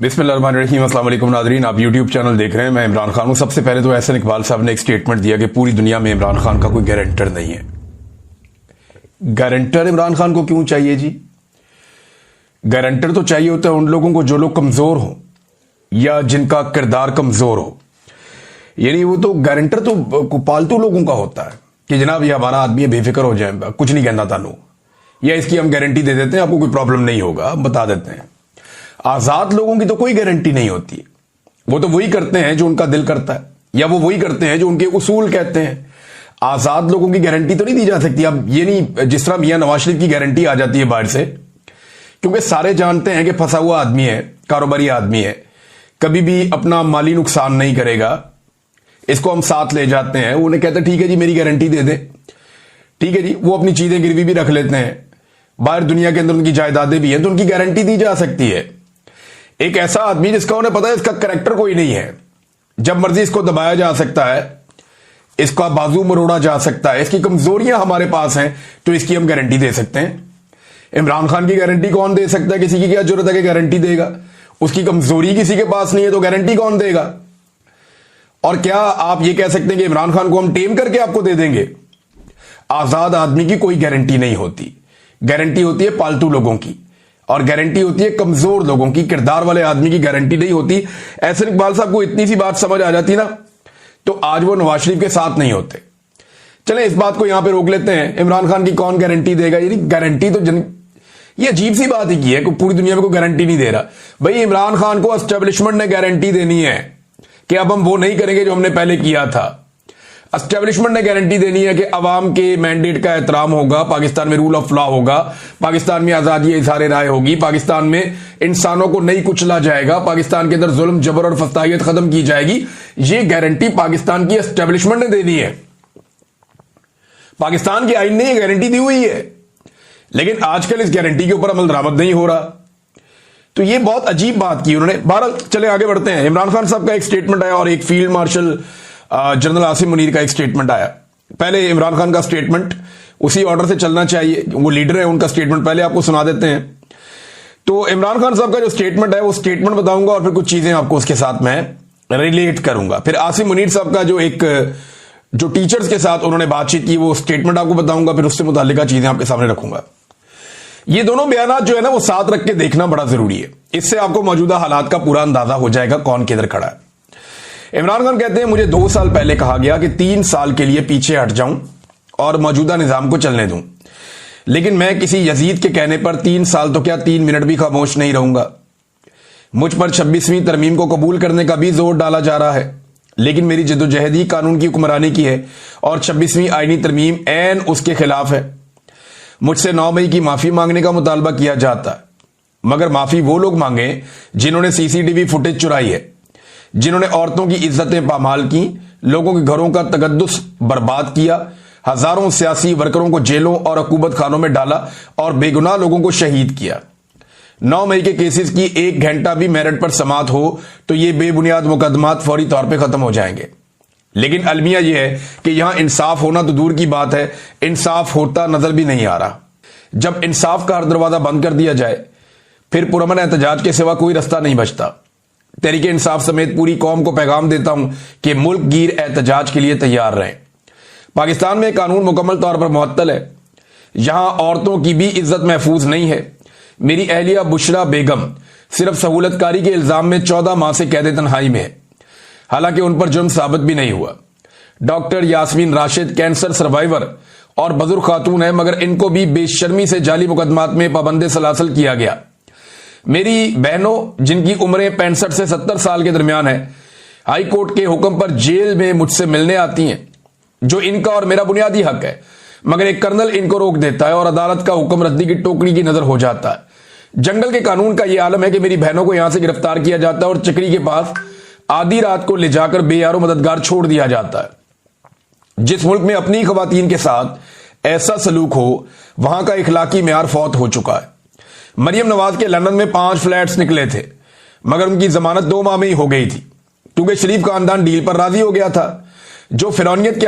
बिस्मिल्लाहिर्रहमानिर्रहीम। अस्सलाम वालेकुम नाज़रीन, आप यूट्यूब चैनल देख रहे हैं। मैं इमरान खान हूं। सबसे पहले तो एहसन इकबाल साहब ने एक स्टेटमेंट दिया कि पूरी दुनिया में इमरान खान का कोई गारंटर नहीं है। गारंटर इमरान खान को क्यों चाहिए जी? गारंटर तो चाहिए होता है उन लोगों को जो लोग कमजोर हो या जिनका किरदार कमजोर हो। यानी वो तो गारंटर तो पालतू लोगों का होता है कि जनाब ये हमारा आदमी है, बेफिक्र हो जाए, कुछ नहीं कहना तानू, या इसकी हम गारंटी दे देते हैं, आपको कोई प्रॉब्लम नहीं होगा, हम बता देते हैं। आजाद लोगों की तो कोई गारंटी नहीं होती। वो तो वही करते हैं जो उनका दिल करता है, या वो वही करते हैं जो उनके उसूल कहते हैं। आजाद लोगों की गारंटी तो नहीं दी जा सकती। अब ये नहीं जिस तरह मियां नवाज शरीफ की गारंटी आ जाती है बाहर से, क्योंकि सारे जानते हैं कि फंसा हुआ आदमी है, कारोबारी आदमी है, कभी भी अपना माली नुकसान नहीं करेगा। इसको हम साथ ले जाते हैं, उन्हें कहते हैं ठीक है जी मेरी गारंटी दे दे, ठीक है जी। वो अपनी चीजें गिरवी भी रख लेते हैं, बाहर दुनिया के अंदर उनकी जायदादें भी हैं, तो उनकी गारंटी दी जा सकती है। एक ऐसा आदमी जिसका उन्हें पता है इसका करैक्टर कोई नहीं है, जब मर्जी इसको दबाया जा सकता है, इसका बाजू मरोड़ा जा सकता है, इसकी कमजोरियां हमारे पास हैं, तो इसकी हम गारंटी दे सकते हैं। इमरान खान की गारंटी कौन दे सकता है? किसी की क्या जरूरत है कि गारंटी देगा? उसकी कमजोरी किसी के पास नहीं है, तो गारंटी कौन देगा? और क्या आप ये कह सकते हैं कि इमरान खान को हम टेम करके आपको दे देंगे? आजाद आदमी की कोई गारंटी नहीं होती। गारंटी होती है पालतू लोगों की, और गारंटी होती है कमजोर लोगों की। किरदार वाले आदमी की गारंटी नहीं होती। एहसन इकबाल साहब को इतनी सी बात समझ आ जाती ना, तो आज वो नवाज शरीफ के साथ नहीं होते। चले इस बात को यहां पे रोक लेते हैं। इमरान खान की कौन गारंटी देगा? यानी गारंटी तो ये अजीब सी बात ही की है, पूरी दुनिया में कोई गारंटी नहीं दे रहा। भाई इमरान खान को एस्टेब्लिशमेंट ने गारंटी देनी है कि अब हम वो नहीं करेंगे जो हमने पहले किया था। एस्टेब्लिशमेंट ने गारंटी देनी है कि अवाम के मैंडेट का एहतराम होगा, पाकिस्तान में रूल ऑफ लॉ होगा, पाकिस्तान में आजादी इज़हार राय होगी, पाकिस्तान में इंसानों को नहीं कुचला जाएगा, पाकिस्तान के अंदर जुल्म जबर और फसादियत खत्म की जाएगी। ये गारंटी पाकिस्तान की एस्टेब्लिशमेंट ने देनी है। पाकिस्तान की आईन ने यह गारंटी दी हुई है, लेकिन आजकल इस गारंटी के ऊपर अमल दरामद नहीं हो रहा। तो ये बहुत अजीब बात की उन्होंने। बहरहाल चले आगे बढ़ते हैं। इमरान खान साहब का एक स्टेटमेंट आया और एक field marshal general Asim Munir का एक स्टेटमेंट आया। पहले इमरान खान का स्टेटमेंट, उसी ऑर्डर से चलना चाहिए, वो लीडर है, उनका स्टेटमेंट पहले आपको सुना देते हैं। तो इमरान खान साहब का जो स्टेटमेंट है वो स्टेटमेंट बताऊंगा और फिर कुछ चीजें आपको उसके साथ मैं रिलेट करूंगा। फिर आसिम मुनीर साहब का जो टीचर्स के साथ उन्होंने बातचीत की वो स्टेटमेंट आपको बताऊंगा, फिर उससे मुताल्लिका चीजें आपके सामने रखूंगा। ये दोनों बयानात जो है ना वो साथ रख के देखना बड़ा जरूरी है। इससे आपको मौजूदा हालात का पूरा अंदाजा हो जाएगा कौन किधर खड़ा है। इमरान खान कहते हैं मुझे 2 साल पहले कहा गया कि 3 साल के लिए पीछे हट जाऊं और मौजूदा निजाम को चलने दूं, लेकिन मैं किसी यजीद के कहने पर 3 साल तो क्या 3 मिनट भी खामोश नहीं रहूंगा। मुझ पर 26वीं तरमीम को कबूल करने का भी जोर डाला जा रहा है, लेकिन मेरी जद्दोजहद ही कानून की हुक्मरानी की है और 26वीं आईनी तरमीम ऐन उसके खिलाफ है। मुझसे 9 मई की माफी मांगने का मुतालबा किया जाता है, मगर माफी वो लोग मांगे जिन्होंने सीसीटीवी फुटेज चुराई है, जिन्होंने औरतों की इज्जतें पामाल की, लोगों के घरों का तकद्दुस बर्बाद किया, हजारों सियासी वर्करों को जेलों और अकूबत खानों में डाला और बेगुनाह लोगों को शहीद किया। 9 मई के केसेस की 1 घंटा भी मेरिट पर समात हो तो ये बेबुनियाद मुकदमात फौरी तौर पर खत्म हो जाएंगे। लेकिन अलमिया यह है कि यहां इंसाफ होना तो दूर की बात है, इंसाफ होता नजर भी नहीं आ रहा। जब इंसाफ का हर दरवाजा बंद कर दिया जाए फिर पुरअमन एहतजाज के सिवा कोई रास्ता नहीं बचता। तहरीक इंसाफ समेत पूरी कौम को पैगाम देता हूं कि मुल्क गिर एहतजाज के लिए तैयार रहें। पाकिस्तान में कानून मुकम्मल तौर पर मुअत्तल है, यहां औरतों की भी इज्जत महफूज नहीं है। मेरी अहलिया बुशरा बेगम सिर्फ सहूलतकारी के इल्जाम में 14 माह से कैद तन्हाई में है, हालांकि उन पर जुर्म साबित भी नहीं हुआ। Doctor Yasmin Rashid cancer survivor और बुजुर्ग खातून है, मगर इनको भी बेशर्मी से जाली मुकदमात में पाबंद सलासल किया गया। मेरी बहनों जिनकी उम्रें 65 से 70 साल के दरमियान है, हाई कोर्ट के हुक्म पर जेल में मुझसे मिलने आती हैं, जो इनका और मेरा बुनियादी हक है, मगर एक कर्नल इनको रोक देता है और अदालत का हुक्म रद्दी की टोकरी की नजर हो जाता है। जंगल के कानून का यह आलम है कि मेरी बहनों को यहां से गिरफ्तार किया जाता है और चक्री के पास आधी रात को ले जाकर बेयारो मददगार छोड़ दिया जाता है। जिस मुल्क में अपनी खवातीन के साथ ऐसा सलूक हो, वहां का इखलाकी मेयार फौत हो चुका है। मरियम नवाज के लंदन में 5 फ्लैट्स निकले थे, मगर उनकी जमानत 2 माह में ही हो गई थी, क्योंकि शरीफ खानदान डील पर राजी हो गया था। जो फिरौनियत के